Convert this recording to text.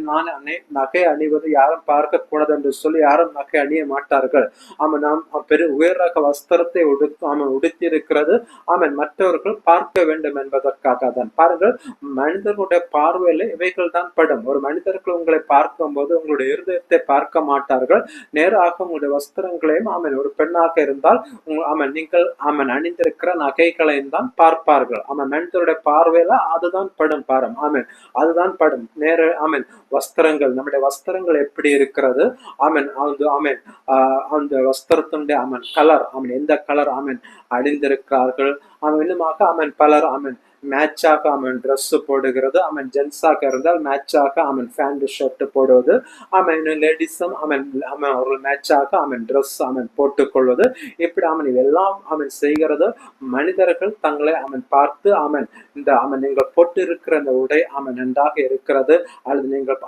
நான் நகை அணிவது யாரும் பார்க்க கூடாது என்று சொல்லி யாரும் நகை அணிய மாட்டார்கள். ஆமாம், நாம் உயர் ரக வஸ்திரத்தை உடுத்தியிருக்கிறது மற்றவர்கள் பார்க்க வேண்டும் என்பதற்காக தான். பாருங்கள், மனிதர்களுடைய பார்வையில இவைகள் தான் படும். ஒரு மனிதர்கள் உங்களை பார்க்கும் போது உங்களுடைய இருதயத்தை பார்க்க மாட்டார்கள், நேராக உங்களுடைய வஸ்திரங்களையும் ஒரு பெண்ணாக இருந்தால் நீங்கள் அணிந்திருக்கிற நகைகளையும் தான் பார்ப்பார்கள். மனிதருடைய பார்வையில அதுதான் படும். பாரம் அதுதான் படும் நேர வஸ்திரங்கள். நம்முடைய வஸ்திரங்கள் எப்படி இருக்கிறது, அந்த வஸ்திரத்தினுடைய கலர், எந்த கலர் அணிந்திருக்கிறார்கள். இன்னுமாக பலர் மேட்சாக ட்ரெஸ் போடுகிறது. ஜென்ஸாக இருந்தால் மேட்சாக பேண்ட் ஷர்ட் போடுவது. லேடிஸும் அவர்கள் மேட்சாக ட்ரெஸ் போட்டுக்கொள்வது. இப்படி எல்லாம் செய்கிறது மனிதர்கள் தங்களை பார்த்து இந்த நீங்கள் போட்டு இருக்கிற இந்த உடை நன்றாக இருக்கிறது, அல்லது நீங்கள்